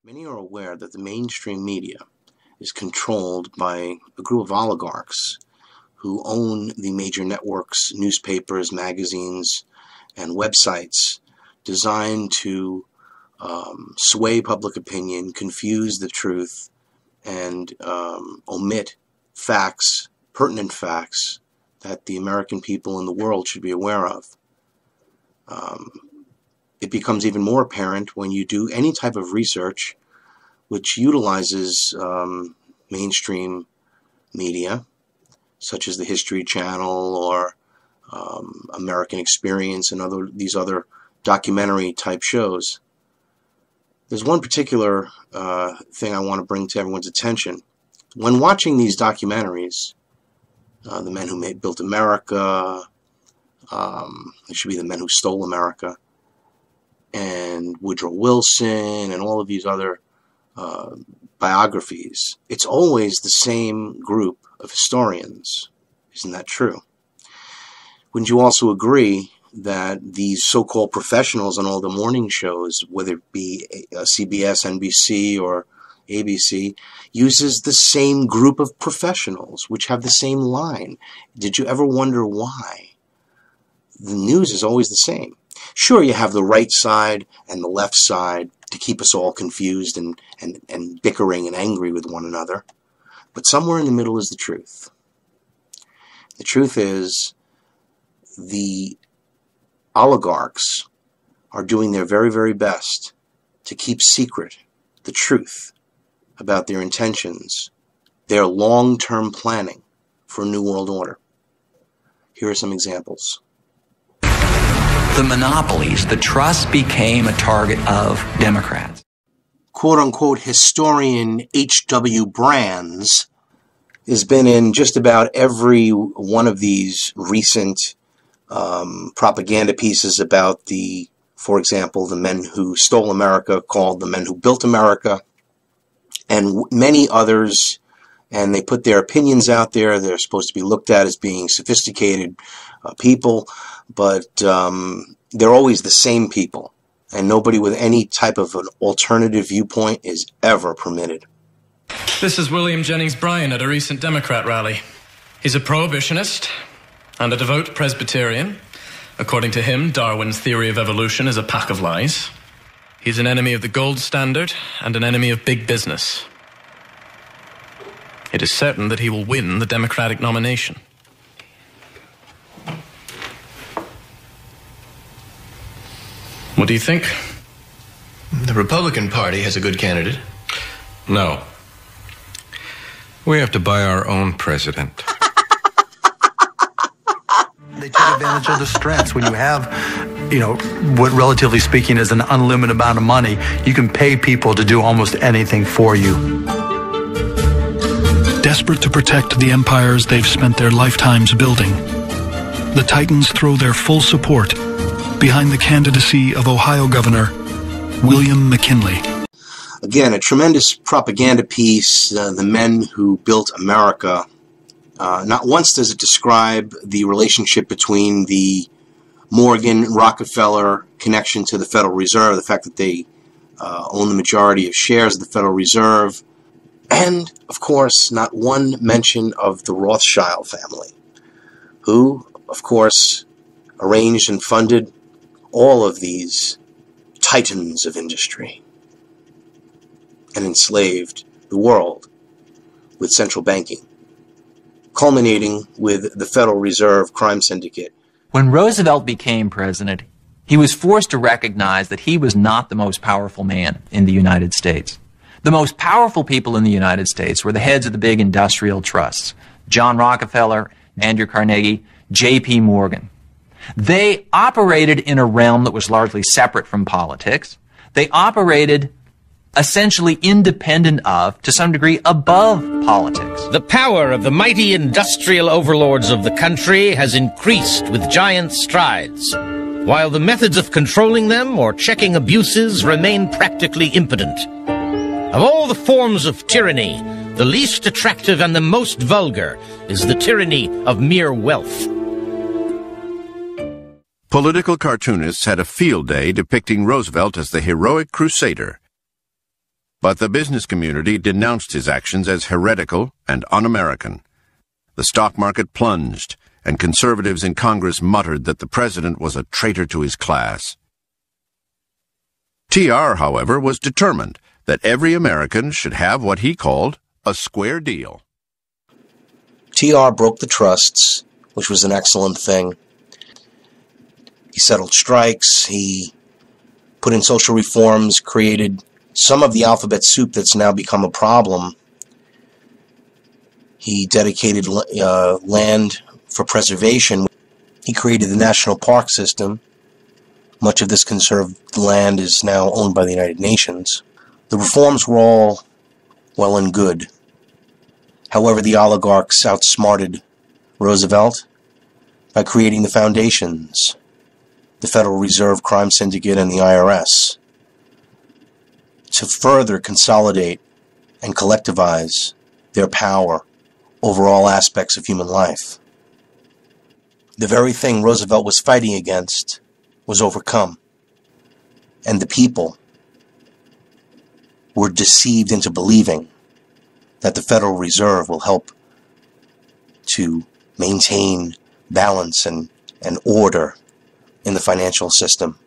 Many are aware that the mainstream media is controlled by a group of oligarchs who own the major networks, newspapers, magazines, and websites designed to sway public opinion, confuse the truth, and omit facts, pertinent facts, that the American people and the world should be aware of. It becomes even more apparent when you do any type of research which utilizes mainstream media, such as the History Channel or American Experience and these other documentary type shows. There's one particular thing I want to bring to everyone's attention. When watching these documentaries, The Men Who Built America, it should be The Men Who Stole America, and Woodrow Wilson, and all of these other biographies, it's always the same group of historians. Isn't that true? Wouldn't you also agree that these so-called professionals on all the morning shows, whether it be CBS, NBC, or ABC, uses the same group of professionals which have the same line? Did you ever wonder why? The news is always the same. Sure, you have the right side and the left side to keep us all confused and bickering and angry with one another. But somewhere in the middle is the truth. The truth is the oligarchs are doing their very, very best to keep secret the truth about their intentions, their long-term planning for a new world order. Here are some examples. The monopolies, the trust became a target of Democrats. Quote-unquote historian H.W. Brands has been in just about every one of these recent propaganda pieces about for example, the men who stole America, called The Men Who Built America, and many others. And they put their opinions out there. They're supposed to be looked at as being sophisticated people, but they're always the same people, and nobody with any type of an alternative viewpoint is ever permitted. This is William Jennings Bryan at a recent Democrat rally. He's a prohibitionist and a devout Presbyterian. According to him, Darwin's theory of evolution is a pack of lies. He's an enemy of the gold standard and an enemy of big business. It is certain that he will win the Democratic nomination. What do you think? The Republican Party has a good candidate. No. We have to buy our own president. They take advantage of the strengths. When you have, what relatively speaking is an unlimited amount of money, you can pay people to do almost anything for you. Desperate to protect the empires they've spent their lifetimes building, the Titans throw their full support behind the candidacy of Ohio Governor William McKinley. Again, a tremendous propaganda piece, The Men Who Built America. Not once does it describe the relationship between the Morgan-Rockefeller connection to the Federal Reserve, the fact that they own the majority of shares of the Federal Reserve, and, of course, not one mention of the Rothschild family, who, of course, arranged and funded all of these titans of industry and enslaved the world with central banking, culminating with the Federal Reserve crime syndicate. When Roosevelt became president, he was forced to recognize that he was not the most powerful man in the United States. The most powerful people in the United States were the heads of the big industrial trusts, John Rockefeller, Andrew Carnegie, J.P. Morgan. They operated in a realm that was largely separate from politics. They operated essentially independent of, to some degree, above politics. The power of the mighty industrial overlords of the country has increased with giant strides, while the methods of controlling them or checking abuses remain practically impotent. Of all the forms of tyranny, the least attractive and the most vulgar is the tyranny of mere wealth. Political cartoonists had a field day depicting Roosevelt as the heroic crusader. But the business community denounced his actions as heretical and un-American. The stock market plunged, and conservatives in Congress muttered that the president was a traitor to his class. TR, however, was determined that every American should have what he called a square deal. TR broke the trusts, which was an excellent thing. He settled strikes, he put in social reforms, created some of the alphabet soup that's now become a problem. He dedicated land for preservation. He created the national park system. Much of this conserved land is now owned by the United Nations. The reforms were all well and good. However, the oligarchs outsmarted Roosevelt by creating the foundations, the Federal Reserve Crime Syndicate, and the IRS, to further consolidate and collectivize their power over all aspects of human life. The very thing Roosevelt was fighting against was overcome, and the people were deceived into believing that the Federal Reserve will help to maintain balance and order in the financial system,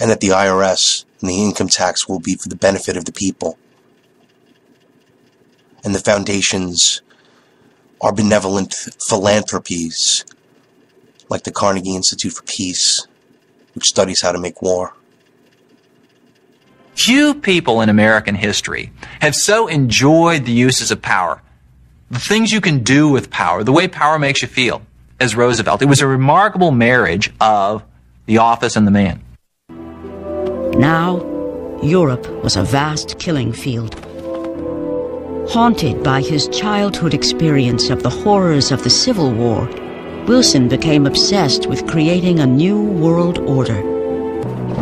and that the IRS and the income tax will be for the benefit of the people. And the foundations are benevolent philanthropies, like the Carnegie Institute for Peace, which studies how to make war. Few people in American history have so enjoyed the uses of power, the things you can do with power, the way power makes you feel, as Roosevelt. It was a remarkable marriage of the office and the man. Now, Europe was a vast killing field. Haunted by his childhood experience of the horrors of the Civil War, Wilson became obsessed with creating a new world order.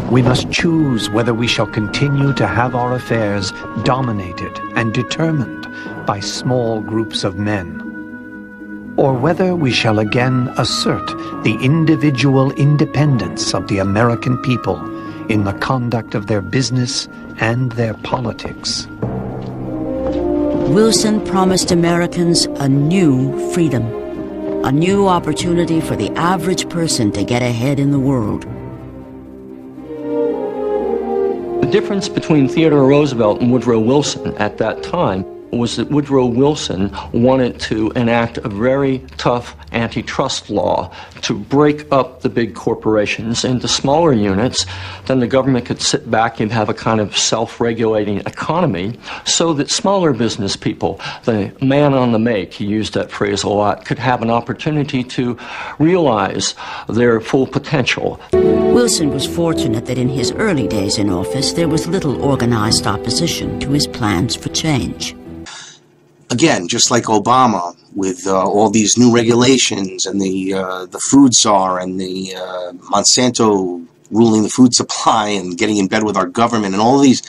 We must choose whether we shall continue to have our affairs dominated and determined by small groups of men, or whether we shall again assert the individual independence of the American people in the conduct of their business and their politics. Wilson promised Americans a new freedom, a new opportunity for the average person to get ahead in the world. The difference between Theodore Roosevelt and Woodrow Wilson at that time was that Woodrow Wilson wanted to enact a very tough antitrust law to break up the big corporations into smaller units. Then the government could sit back and have a kind of self-regulating economy so that smaller business people, the man on the make, he used that phrase a lot, could have an opportunity to realize their full potential. Wilson was fortunate that in his early days in office there was little organized opposition to his plans for change. Again, just like Obama, with all these new regulations and the food czar and the Monsanto ruling the food supply and getting in bed with our government and all these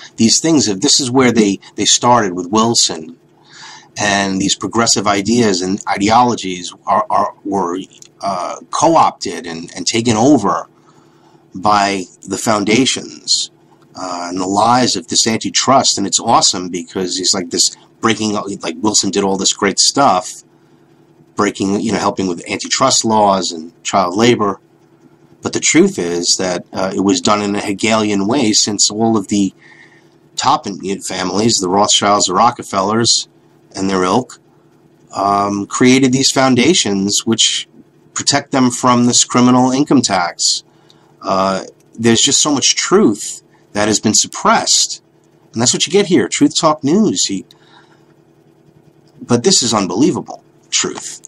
things, this is where they started with Wilson. And these progressive ideas and ideologies were co-opted and taken over by the foundations and the lies of this antitrust. And it's awesome because he's like this breaking, like Wilson did all this great stuff, breaking, helping with antitrust laws and child labor. But the truth is that it was done in a Hegelian way, since all of the top families, the Rothschilds, the Rockefellers, and their ilk, created these foundations which protect them from this criminal income tax. There's just so much truth that has been suppressed. And that's what you get here, Truth Talk News. But this is unbelievable truth.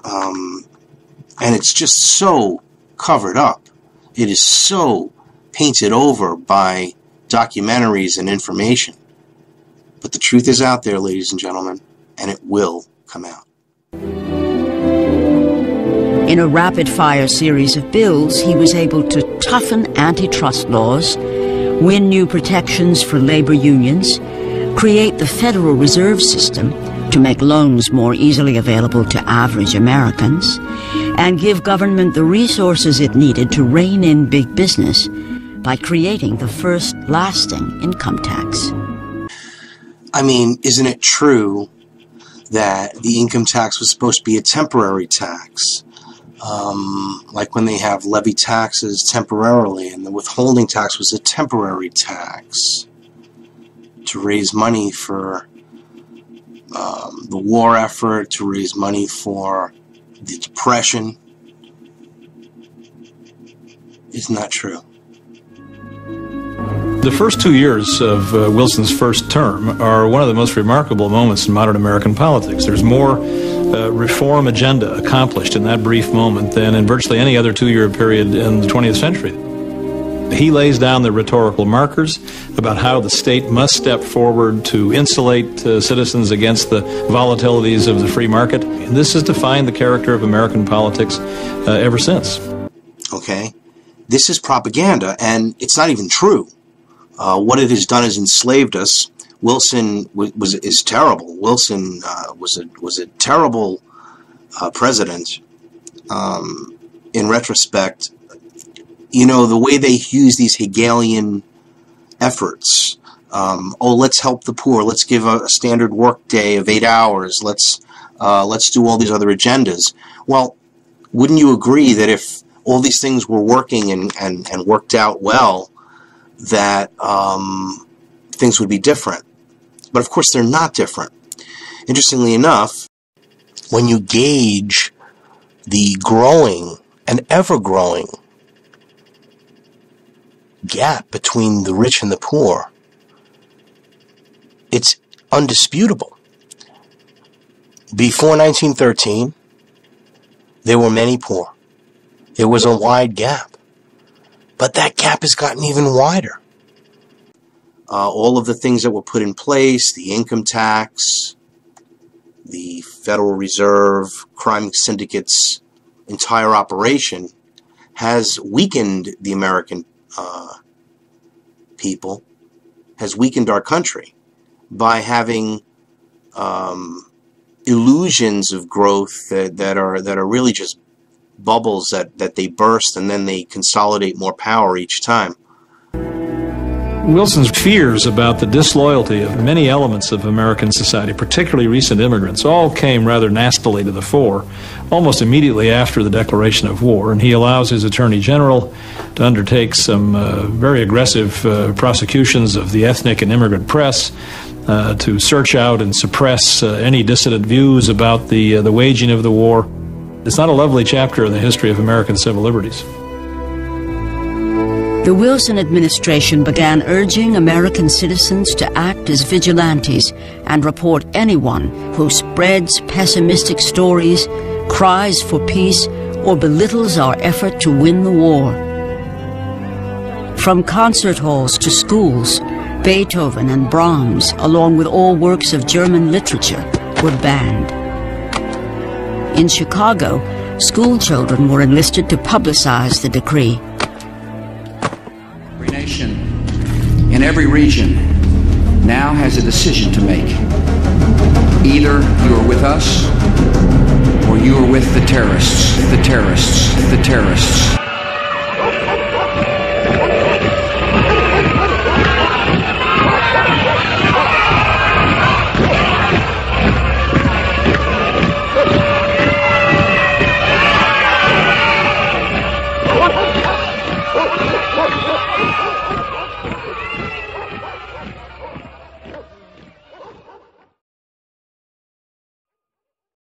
And it's just so covered up. It is so painted over by documentaries and information. But the truth is out there, ladies and gentlemen, and it will come out. In a rapid-fire series of bills, he was able to toughen antitrust laws, win new protections for labor unions, create the Federal Reserve System to make loans more easily available to average Americans, and give government the resources it needed to rein in big business by creating the first lasting income tax. I mean, isn't it true that the income tax was supposed to be a temporary tax? Like when they have levy taxes temporarily, and the withholding tax was a temporary tax to raise money for the war effort, to raise money for the Depression. Isn't that true? The first 2 years of Wilson's first term are one of the most remarkable moments in modern American politics. There's more reform agenda accomplished in that brief moment than in virtually any other 2-year period in the 20th century. He lays down the rhetorical markers about how the state must step forward to insulate citizens against the volatilities of the free market. And this has defined the character of American politics ever since. Okay, this is propaganda, and it's not even true. What it has done is enslaved us. Wilson is terrible. Wilson was a terrible president. In retrospect, you know, the way they use these Hegelian efforts. Oh, let's help the poor. Let's give a standard work day of 8 hours. Let's do all these other agendas. Well, wouldn't you agree that if all these things were working and worked out well, that things would be different? But of course, they're not different. Interestingly enough, when you gauge the growing and ever-growing gap between the rich and the poor, it's undisputable. Before 1913, there were many poor. There was a wide gap. But that gap has gotten even wider. All of the things that were put in place, the income tax, the Federal Reserve, crime syndicates, entire operation has weakened the American people, has weakened our country by having illusions of growth that are really just bubbles that they burst and then they consolidate more power each time. Wilson's fears about the disloyalty of many elements of American society, particularly recent immigrants, all came rather nastily to the fore almost immediately after the declaration of war, and he allows his Attorney General to undertake some very aggressive prosecutions of the ethnic and immigrant press, to search out and suppress any dissident views about the waging of the war. It's not a lovely chapter in the history of American civil liberties. The Wilson administration began urging American citizens to act as vigilantes and report anyone who spreads pessimistic stories, cries for peace, or belittles our effort to win the war. From concert halls to schools, Beethoven and Brahms, along with all works of German literature, were banned. In Chicago, school children were enlisted to publicize the decree. Every nation in every region now has a decision to make. Either you are with us or you are with the terrorists, the terrorists, the terrorists.